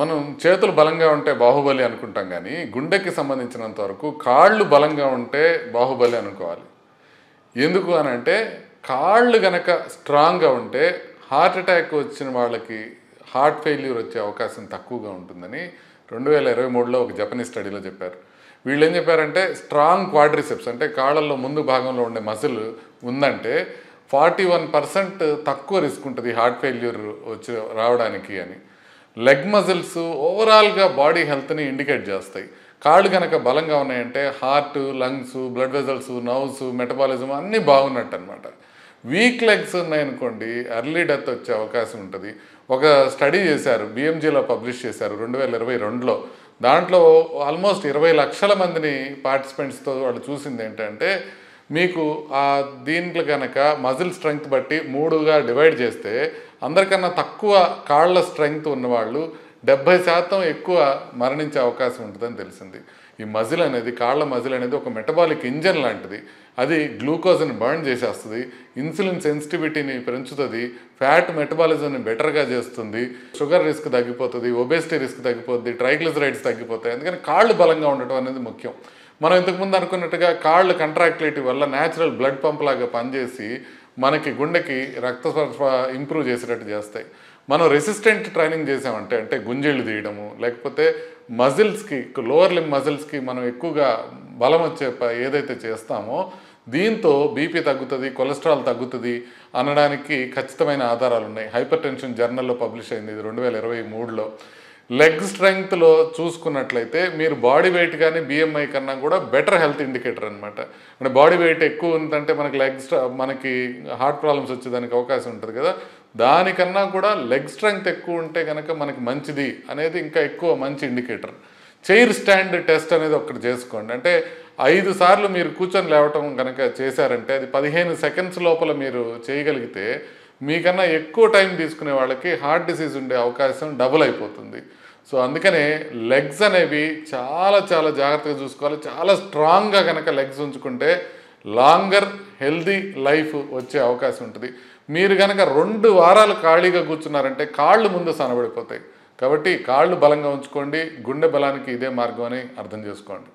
మనం చేతులు బలంగా ఉంటే బాహుబలి అనుకుంటాం కానీ గుండెకి సంబంధించినంత వరకు కాళ్ళు బలంగా ఉంటే బాహుబలి అనుకోవాలి. ఎందుకు అని అంటే కాళ్ళు గనక స్ట్రాంగ్గా ఉంటే హార్ట్ అటాక్ వచ్చిన వాళ్ళకి హార్ట్ ఫెయిల్యూర్ వచ్చే అవకాశం తక్కువగా ఉంటుందని 2023లో ఒక జపనీస్ స్టడీలో చెప్పారు. వీళ్ళు ఏం చెప్పారంటే స్ట్రాంగ్ క్వాడ్రిసెప్స్ అంటే కాళ్ళల్లో ముందు భాగంలో ఉండే మజిల్ ఉందంటే 41% తక్కువ రిస్క్ ఉంటుంది హార్ట్ ఫెయిల్యూర్ వచ్చి రావడానికి అని. లెగ్ మజిల్స్ ఓవరాల్గా బాడీ హెల్త్ని ఇండికేట్ చేస్తాయి. కాళ్ళు కనుక బలంగా ఉన్నాయంటే heart, lungs, blood vessels, nerves, metabolism అన్నీ బాగున్నట్టు అనమాట. వీక్ లెగ్స్ ఉన్నాయనుకోండి ఎర్లీ డెత్ వచ్చే అవకాశం ఉంటుంది. ఒక స్టడీ చేశారు, బిఎంజీలో పబ్లిష్ చేశారు 2022లో. దాంట్లో ఆల్మోస్ట్ 20 లక్షల మందిని పార్టిసిపెంట్స్తో వాళ్ళు చూసింది ఏంటంటే మీకు దీంట్లో కనుక మజిల్ స్ట్రెంగ్త్ బట్టి 3గా డివైడ్ చేస్తే అందరికన్నా తక్కువ కాళ్ళ స్ట్రెంగ్త్ ఉన్నవాళ్ళు 70% ఎక్కువ మరణించే అవకాశం ఉంటుందని తెలిసింది. ఈ మజిల్ అనేది కాళ్ళ మజిల్ అనేది ఒక మెటబాలిక్ ఇంజన్ లాంటిది. అది గ్లూకోజ్ని బర్న్ చేసేస్తుంది, ఇన్సులిన్ సెన్సిటివిటీని పెంచుతుంది, ఫ్యాట్ మెటబాలిజంని బెటర్గా చేస్తుంది, షుగర్ రిస్క్ తగ్గిపోతుంది, ఒబేసిటీ రిస్క్ తగ్గిపోతుంది, ట్రైగ్లిజరైడ్స్ తగ్గిపోతాయి. అందుకని కాళ్ళు బలంగా ఉండటం అనేది ముఖ్యం. మనం ఇంతకుముందు అనుకున్నట్టుగా కాళ్ళు కంట్రాక్టిలిటీ వల్ల న్యాచురల్ బ్లడ్ పంప్ లాగా పనిచేసి మనకి గుండెకి రక్త సరఫరా ఇంప్రూవ్ చేసేటట్టు చేస్తాయి. మనం రెసిస్టెంట్ ట్రైనింగ్ చేసామంటే అంటే గుంజీళ్ళు తీయడము, లేకపోతే మజిల్స్కి లోవర్ లింబ్ మజిల్స్కి మనం ఎక్కువగా బలం వచ్చే ఏదైతే చేస్తామో దీంతో బీపీ తగ్గుతుంది, కొలెస్ట్రాల్ తగ్గుతుంది అనడానికి ఖచ్చితమైన ఆధారాలు ఉన్నాయి. హైపర్ టెన్షన్ జర్నల్లో పబ్లిష్ అయింది ఇది 2023లో. లెగ్ స్ట్రెంగ్త్లో చూసుకున్నట్లయితే మీరు బాడీ వెయిట్ కానీ బిఎంఐ కన్నా కూడా బెటర్ హెల్త్ ఇండికేటర్ అనమాట. అంటే బాడీ వెయిట్ ఎక్కువ ఉందంటే మనకి మనకి హార్ట్ ప్రాబ్లమ్స్ వచ్చేదానికి అవకాశం ఉంటుంది కదా, దానికన్నా కూడా లెగ్ స్ట్రెంగ్త్ ఎక్కువ ఉంటే కనుక మనకి మంచిది అనేది ఇంకా ఎక్కువ మంచి ఇండికేటర్. చైర్ స్టాండ్ టెస్ట్ అనేది ఒకటి చేసుకోండి. అంటే 5 సార్లు మీరు కూర్చొని లేవటం కనుక చేశారంటే అది 15 సెకండ్స్ లోపల మీరు చేయగలిగితే మీకన్నా ఎక్కువ టైం తీసుకునే వాళ్ళకి హార్ట్ డిసీజ్ ఉండే అవకాశం డబుల్ అయిపోతుంది. సో అందుకనే లెగ్స్ అనేవి చాలా చాలా జాగ్రత్తగా చూసుకోవాలి. చాలా స్ట్రాంగ్గా కనుక లెగ్స్ ఉంచుకుంటే లాంగర్ హెల్దీ లైఫ్ వచ్చే అవకాశం ఉంటుంది. మీరు కనుక 2 వారాలు ఖాళీగా కూర్చున్నారంటే కాళ్ళు ముందు సనబడిపోతాయి. కాబట్టి కాళ్ళు బలంగా ఉంచుకోండి, గుండె బలానికి ఇదే మార్గం అని అర్థం చేసుకోండి.